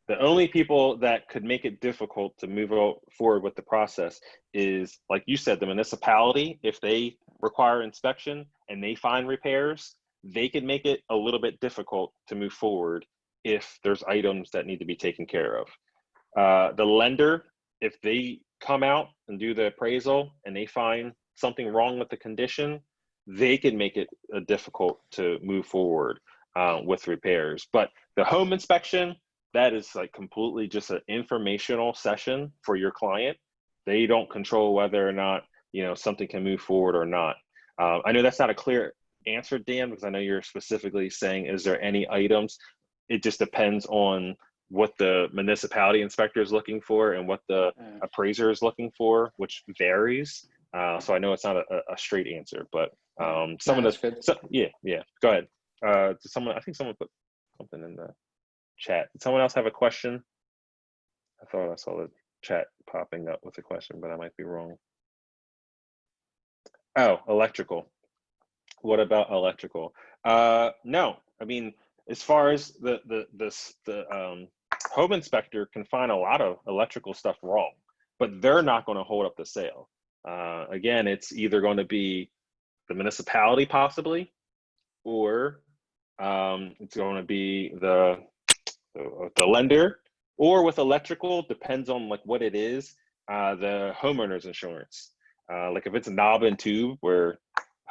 The only people that could make it difficult to move forward with the process is, like you said, the municipality. If they require inspection and they find repairs, they can make it a little bit difficult to move forward if there's items that need to be taken care of. The lender, if they come out and do the appraisal and they find something wrong with the condition, they can make it difficult to move forward with repairs. But the home inspection, that is like completely just an informational session for your client. They don't control whether or not, you know, something can move forward or not. I know that's not a clear answer, Dan, because I know you're specifically saying, is there any items? It just depends on what the municipality inspector is looking for and what the appraiser is looking for, which varies. So I know it's not a straight answer, but some of the, yeah, go ahead. I think someone put something in the chat. Did someone else have a question? I thought I saw the chat popping up with a question, but I might be wrong. Oh, electrical. What about electrical? No, I mean, as far as the home inspector can find a lot of electrical stuff wrong, but they're not going to hold up the sale. Again, it's either going to be the municipality possibly, or it's going to be the lender, or with electrical, depends on like what it is, the homeowner's insurance. Like if it's a knob and tube, where,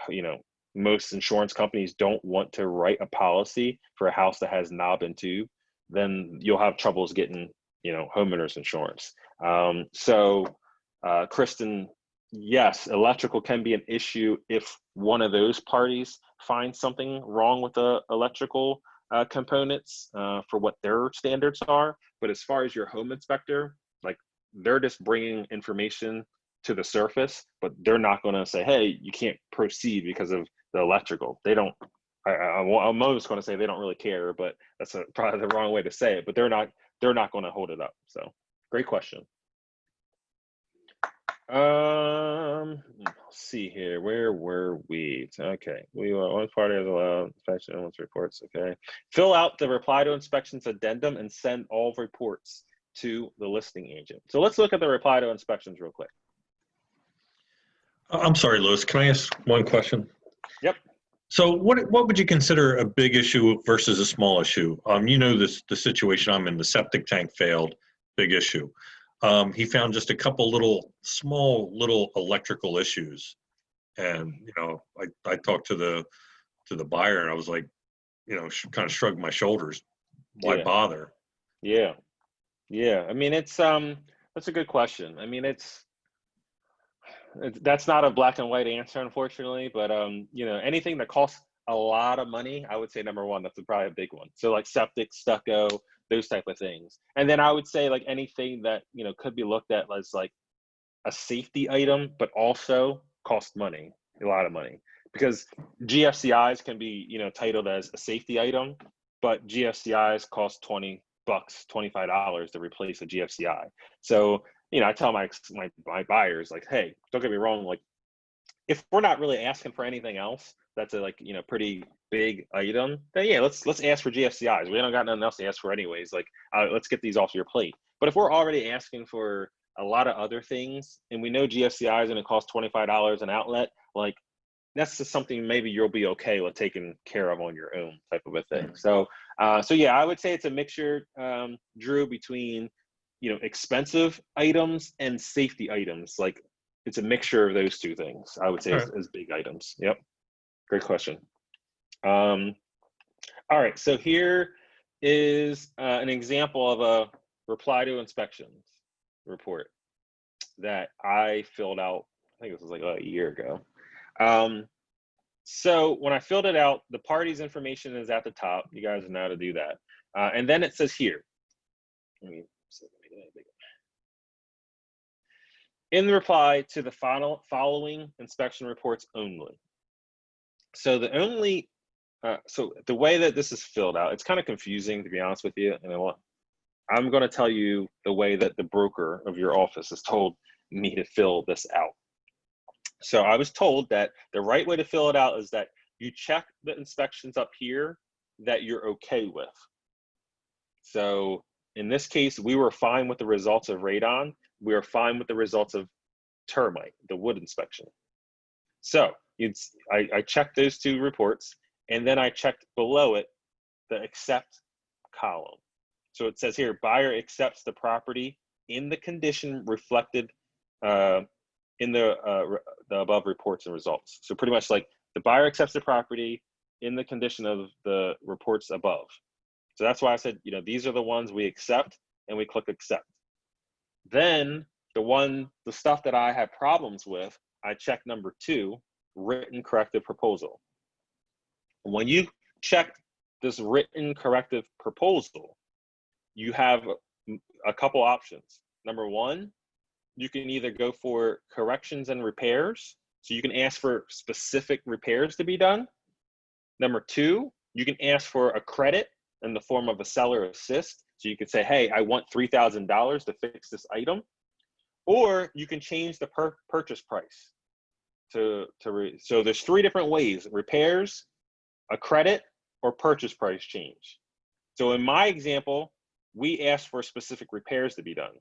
you know, most insurance companies don't want to write a policy for a house that has knob and tube, then you'll have troubles getting, you know, homeowners insurance. Kristen, yes, electrical can be an issue if one of those parties finds something wrong with the electrical components for what their standards are. But as far as your home inspector, like, they're just bringing information to the surface, but they're not going to say, hey, you can't proceed because of the electrical. They don't, I'm almost going to say they don't really care, but that's probably the wrong way to say it, but they're not going to hold it up. So great question. Let's see here. Where were we? Okay, we were one party is allowed inspection once reports. Okay, fill out the reply to inspections addendum and send all reports to the listing agent. So let's look at the reply to inspections real quick. I'm sorry, Louis, can I ask one question? Yep. So what would you consider a big issue versus a small issue? You know, the situation I'm in, the septic tank failed, big issue. He found just a couple small electrical issues. And, you know, I talked to the buyer and I was like, you know, kind of shrugged my shoulders. Why bother? Yeah. I mean, it's that's a good question. I mean, that's not a black and white answer, unfortunately, but you know, anything that costs a lot of money, I would say number one, that's probably a big one. So like septic, stucco, those type of things. And then I would say like anything that, you know, could be looked at as like a safety item, but also cost money, a lot of money, because GFCIs can be, you know, titled as a safety item, but GFCIs cost $20, $25 to replace a GFCI. So, you know, I tell my buyers, like, hey, don't get me wrong, like, if we're not really asking for anything else that's a, like, you know, pretty big item, then yeah, let's ask for GFCIs. We don't got nothing else to ask for anyways. Like, let's get these off your plate. But if we're already asking for a lot of other things, and we know GFCI is going to cost $25 an outlet, like, that's just something maybe you'll be okay with taking care of on your own, type of a thing. So yeah, I would say it's a mixture, Drew, between, you know, expensive items and safety items. Like, it's a mixture of those two things, I would say, as big items. Yep. Great question. All right. So here is an example of a reply to inspections report that I filled out. I think this was like a year ago. So when I filled it out, the party's information is at the top. You guys know how to do that. And then it says here, let me see if I can make it bigger. In the reply to the following inspection reports only. So the only, so the way that this is filled out, it's kind of confusing, to be honest with you. And I'm going to tell you the way that the broker of your office has told me to fill this out. So I was told that the right way to fill it out is that you check the inspections up here that you're okay with. So in this case, we were fine with the results of radon. We were fine with the results of termite, the wood inspection. So I checked those two reports, and then I checked below it the accept column. So it says here, buyer accepts the property in the condition reflected in the above reports and results. So pretty much like the buyer accepts the property in the condition of the reports above. So that's why I said, you know, these are the ones we accept, and we click accept. Then the stuff that I had problems with, I check number 2, written corrective proposal. When you check this written corrective proposal, you have a couple options. Number 1, you can either go for corrections and repairs. So you can ask for specific repairs to be done. Number 2, you can ask for a credit in the form of a seller assist. So you could say, hey, I want $3,000 to fix this item. Or you can change the purchase price. So there's 3 different ways: repairs, a credit, or purchase price change. So in my example, we asked for specific repairs to be done.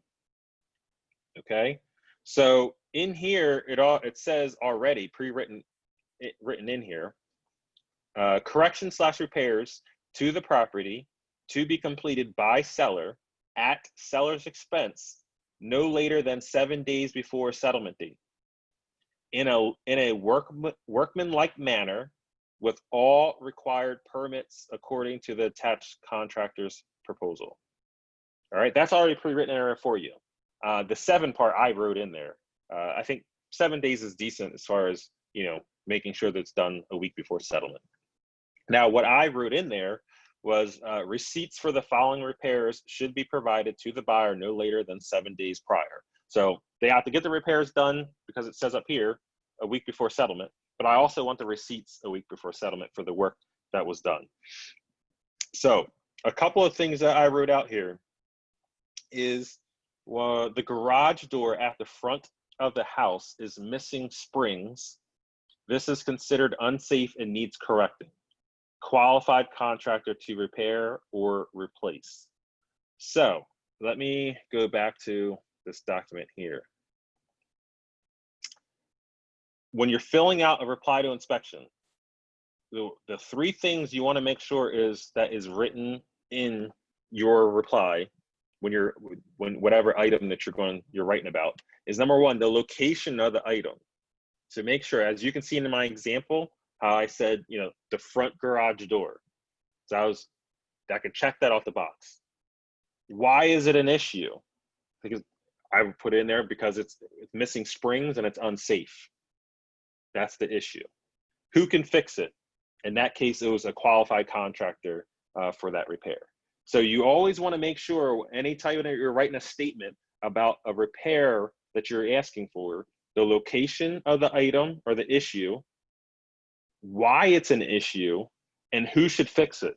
Okay, so in here it says already pre-written written in here, correction/repairs to the property to be completed by seller at seller's expense no later than 7 days before settlement date in a workmanlike manner with all required permits according to the attached contractor's proposal. All right, that's already pre-written in there for you. The 7 part I wrote in there. I think 7 days is decent as far as, you know, making sure that it's done a week before settlement. Now, what I wrote in there was receipts for the following repairs should be provided to the buyer no later than 7 days prior. So they have to get the repairs done because it says up here a week before settlement, but I also want the receipts a week before settlement for the work that was done. So a couple of things that I wrote out here is the garage door at the front of the house is missing springs. This is considered unsafe and needs correcting. Qualified contractor to repair or replace. So let me go back to this document here. When you're filling out a reply to inspection, the 3 things you want to make sure is that is written in your reply when whatever item that you're writing about is, number 1, the location of the item. So make sure, as you can see in my example, how I said, you know, the front garage door. So I could check that off the box. Why is it an issue? Because I would put it in there because it's missing springs and it's unsafe. That's the issue. Who can fix it? In that case, it was a qualified contractor for that repair. So you always want to make sure anytime you're writing a statement about a repair that you're asking for, the location of the item or the issue, why it's an issue, and who should fix it.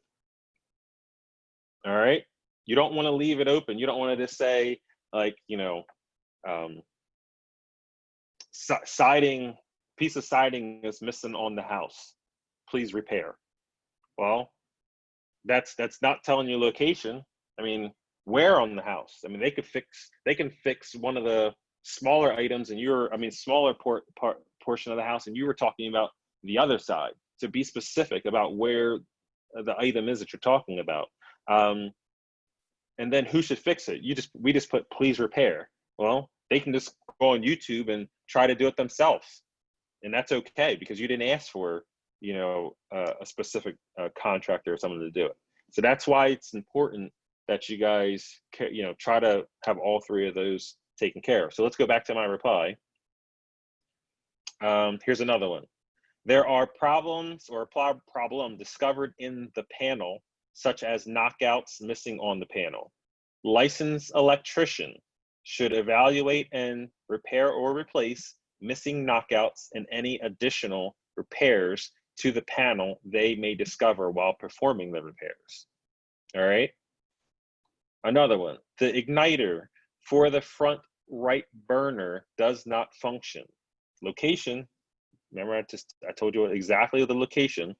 All right? You don't want to leave it open. You don't want to just say, like, you know, piece of siding is missing on the house. Please repair. Well, that's not telling you location. I mean, where on the house? I mean, they can fix one of the smaller items, and smaller portion of the house, and you were talking about the other side. So be specific about where the item is that you're talking about. And then who should fix it? We just put please repair. Well, they can just go on YouTube and try to do it themselves, and that's okay because you didn't ask for, you know, a specific contractor or someone to do it. So that's why it's important that you guys, try to have all three of those taken care of. So let's go back to my reply. Here's another one. There are problems or a problem discovered in the panel, such as knockouts missing on the panel. Licensed electrician should evaluate and repair or replace missing knockouts and any additional repairs to the panel they may discover while performing the repairs. All right. Another one, the igniter for the front right burner does not function. Location, remember I told you exactly the location.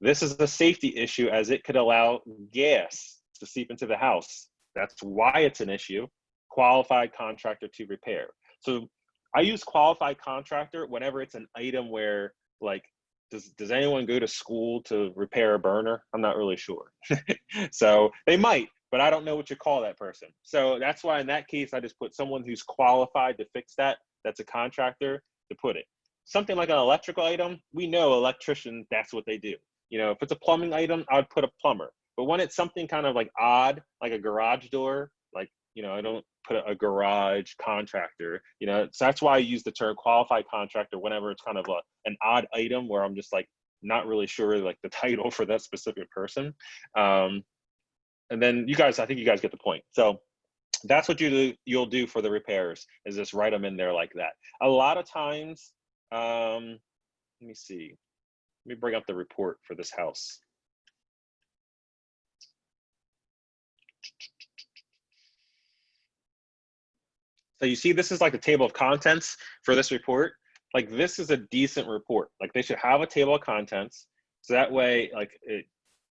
This is a safety issue as it could allow gas to seep into the house. That's why it's an issue. Qualified contractor to repair. So I use qualified contractor whenever it's an item where, like, does anyone go to school to repair a burner? I'm not really sure. So they might, but I don't know what you call that person. So that's why in that case, I just put someone who's qualified to fix that. That's a contractor to put it. Something like an electrical item, we know electricians, that's what they do. If it's a plumbing item, I would put a plumber. But when it's something kind of like odd, like a garage door, like, I don't put a garage contractor, so that's why I use the term qualified contractor whenever it's kind of an odd item where I'm just like not really sure like the title for that specific person. And then I think you guys get the point. So that's what you'll do for the repairs, is just write them in there like that. A lot of times, let me see. Let me bring up the report for this house. So you see, this is like the table of contents for this report. Like, this is a decent report. Like, they should have a table of contents. So that way, like, it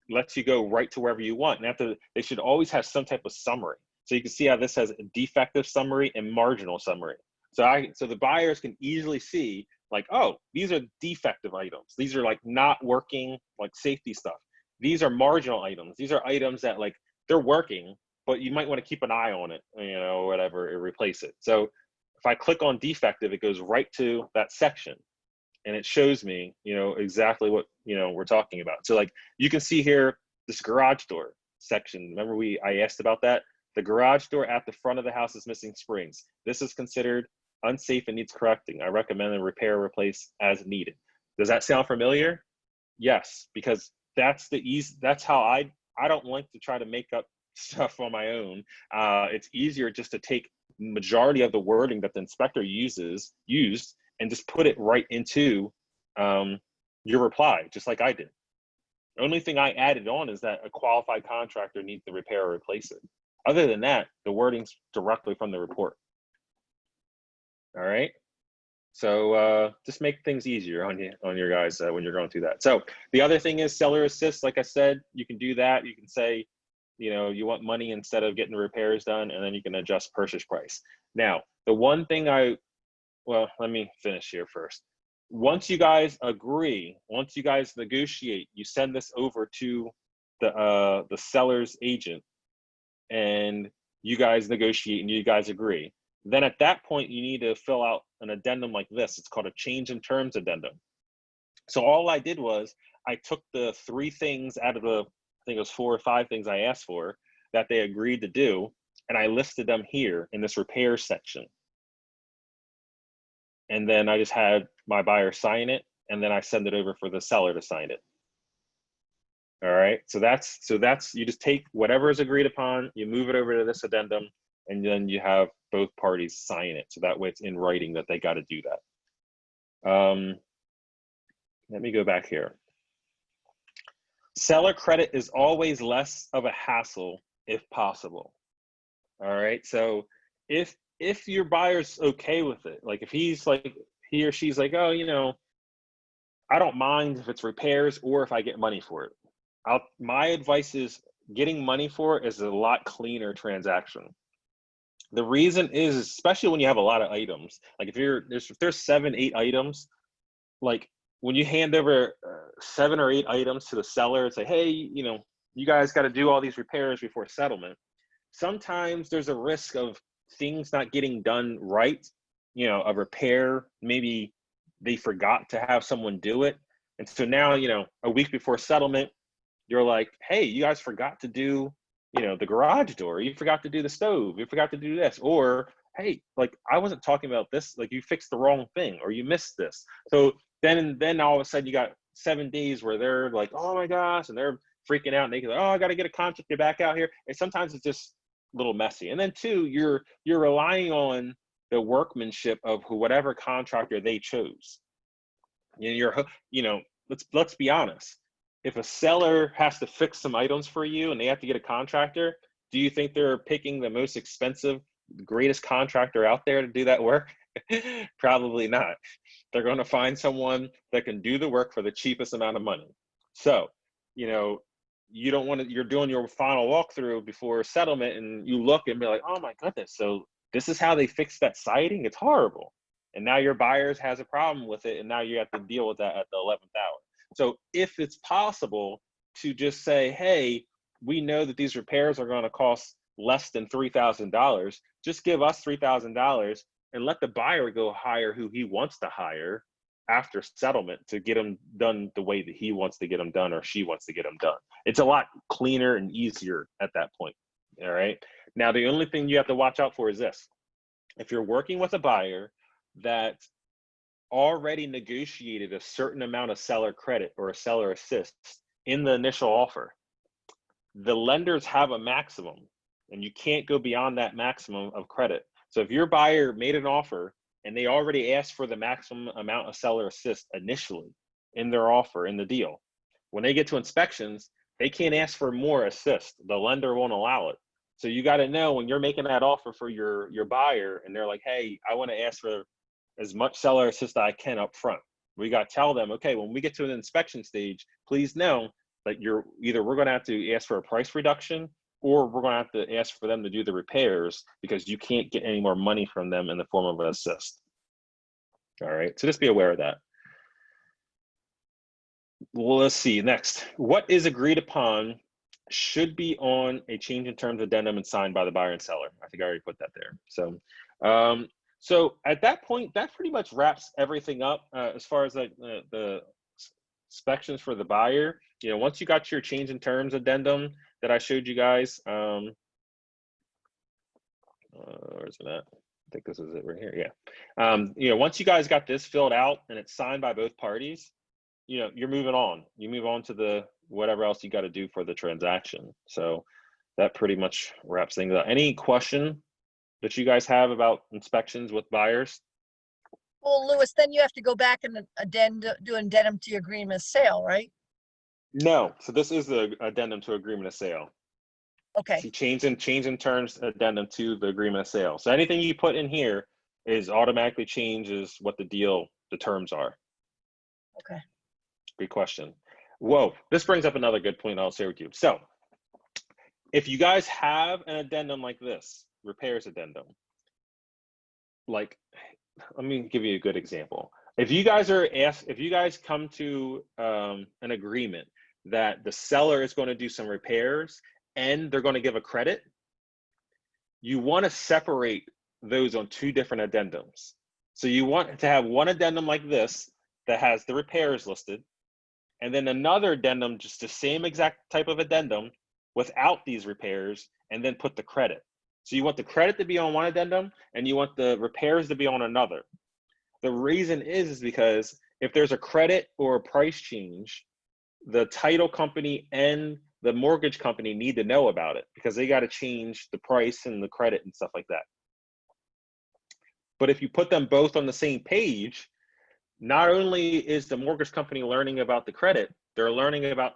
lets you go right to wherever you want. And they should always have some type of summary. So you can see how this has a defective summary and marginal summary. So the buyers can easily see, like, oh, these are defective items. These are like not working, like safety stuff. These are marginal items. These are items that, like, they're working, but you might want to keep an eye on it, or whatever, and replace it. So if I click on defective, it goes right to that section and it shows me, exactly what, we're talking about. So, like, you can see here, this garage door section. Remember I asked about that? The garage door at the front of the house is missing springs. This is considered unsafe and needs correcting. I recommend a repair or replace as needed. Does that sound familiar? Yes, because that's how I don't like to try to make up stuff on my own. It's easier just to take majority of the wording that the inspector used and just put it right into your reply, just like I did. The only thing I added on is that a qualified contractor needs to repair or replace it. Other than that, the wording's directly from the report. All right. So just make things easier on your guys when you're going through that. So the other thing is seller assist. Like I said, you can do that. You can say, you want money instead of getting the repairs done, and then you can adjust purchase price. Now, the one thing let me finish here first. Once you guys agree, once you guys negotiate, you send this over to the seller's agent, and you guys negotiate and you guys agree. Then at that point, you need to fill out an addendum like this. It's called a change in terms addendum. So all I did was I took the 3 things out of the, I think it was 4 or 5 things I asked for that they agreed to do, and I listed them here in this repair section. And then I just had my buyer sign it, and then I send it over for the seller to sign it. All right, so that's you just take whatever is agreed upon, you move it over to this addendum, and then you have both parties sign it. So that way it's in writing that they got to do that. Let me go back here. Seller credit is always less of a hassle if possible. All right, so if your buyer's okay with it, like if he's like, he or she's like, oh, I don't mind if it's repairs or if I get money for it. My advice is getting money for it is a lot cleaner transaction. The reason is, especially when you have a lot of items, like if there's 7, 8 items, like when you hand over 7 or 8 items to the seller and say, hey, you guys got to do all these repairs before settlement. Sometimes there's a risk of things not getting done right, a repair, maybe they forgot to have someone do it. And so now, a week before settlement, you're like, hey, you guys forgot to do, the garage door. You forgot to do the stove. You forgot to do this. Or, hey, like, I wasn't talking about this. Like, you fixed the wrong thing, or you missed this. So then all of a sudden you got 7 days where they're like, oh my gosh, and they're freaking out, and they can like, oh, I got to get a contractor back out here. And sometimes it's just a little messy. And then two, you're relying on the workmanship of whatever contractor they chose. Let's be honest. If a seller has to fix some items for you and they have to get a contractor, do you think they're picking the most expensive, greatest contractor out there to do that work? Probably not. They're going to find someone that can do the work for the cheapest amount of money. So, you don't want to, you're doing your final walkthrough before settlement and you look and be like, oh my goodness, so this is how they fixed that siding? It's horrible. And now your buyers has a problem with it, and now you have to deal with that at the 11th hour. So if it's possible to just say, hey, we know that these repairs are going to cost less than $3,000, just give us $3,000 and let the buyer go hire who he wants to hire after settlement to get them done the way that he wants to get them done or she wants to get them done. It's a lot cleaner and easier at that point. All right. Now, the only thing you have to watch out for is this. If you're working with a buyer that already negotiated a certain amount of seller credit or a seller assist in the initial offer, the lenders have a maximum and you can't go beyond that maximum of credit. So if your buyer made an offer and they already asked for the maximum amount of seller assist initially in their offer, in the deal, when they get to inspections, they can't ask for more assist. The lender won't allow it. So you got to know when you're making that offer for your buyer and they're like, hey, I want to ask for as much seller assist I can up front. We got to tell them, okay, when we get to an inspection stage, please know that we're going to have to ask for a price reduction, or we're going to have to ask for them to do the repairs because you can't get any more money from them in the form of an assist. All right, so just be aware of that. Well, let's see, next. What is agreed upon should be on a change in terms addendum and signed by the buyer and seller. I think I already put that there. So at that point, that pretty much wraps everything up as far as the inspections for the buyer. Once you got your change in terms addendum that I showed you guys, where's it at? I think this is it right here. Yeah. Once you guys got this filled out and it's signed by both parties, you're moving on. You move on to the whatever else you got to do for the transaction. So that pretty much wraps things up. Any question that you guys have about inspections with buyers? Well, Louis, then you have to go back and do an addendum to your agreement of sale, right? No. So this is the addendum to agreement of sale. Okay. See, change in terms addendum to the agreement of sale. So anything you put in here is automatically changes what the terms are. Okay. Good question. Whoa, this brings up another good point I'll share with you. So if you guys have an addendum like this, repairs addendum, like, let me give you a good example. If you guys come to an agreement that the seller is going to do some repairs and they're going to give a credit, you want to separate those on two different addendums. So you want to have one addendum like this that has the repairs listed, and then another addendum, just the same exact type of addendum without these repairs, and then put the credit. So you want the credit to be on one addendum and you want the repairs to be on another. The reason is because if there's a credit or a price change, the title company and the mortgage company need to know about it because they got to change the price and the credit and stuff like that. But if you put them both on the same page, not only is the mortgage company learning about the credit, they're learning about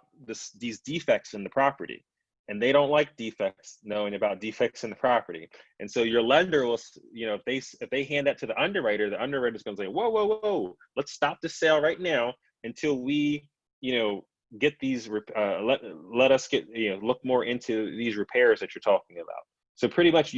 these defects in the property. And they don't like knowing about defects in the property. And so your lender will, if they hand that to the underwriter's going to say, whoa, let's stop the sale right now until we, get these, let us get, look more into these repairs that you're talking about. So pretty much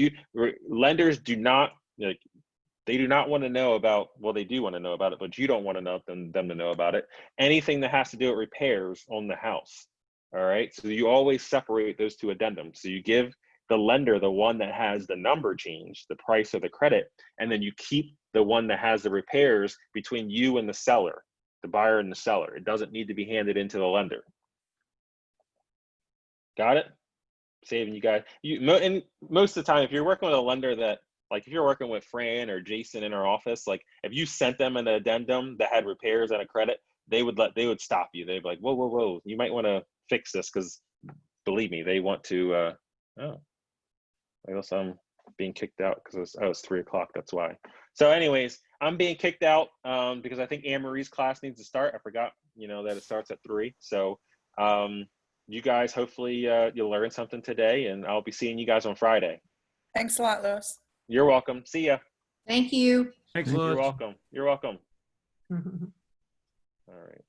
lenders do not, they do not want to know about, well, they do want to know about it, but you don't want to know them to know about it. Anything that has to do with repairs on the house. All right, so you always separate those two addendums. So you give the lender the one that has the number change, the price of the credit, and then you keep the one that has the repairs between you and the seller, the buyer and the seller. It doesn't need to be handed into the lender. Got it? Saving you guys. And most of the time, if you're working with a lender that, like, if you're working with Fran or Jason in our office, like, if you sent them an addendum that had repairs and a credit, they would stop you. They'd be like, whoa, whoa, whoa, you might want to fix this, because believe me, they want to. Oh, I guess I'm being kicked out because it's 3 o'clock. That's why. So, anyways, I'm being kicked out because I think Anne Marie's class needs to start. I forgot, that it starts at 3. So, you guys, hopefully you'll learn something today, and I'll be seeing you guys on Friday. Thanks a lot, Louis. You're welcome. See ya. Thank you. Thanks, You're Louis. welcome. You're welcome. All right.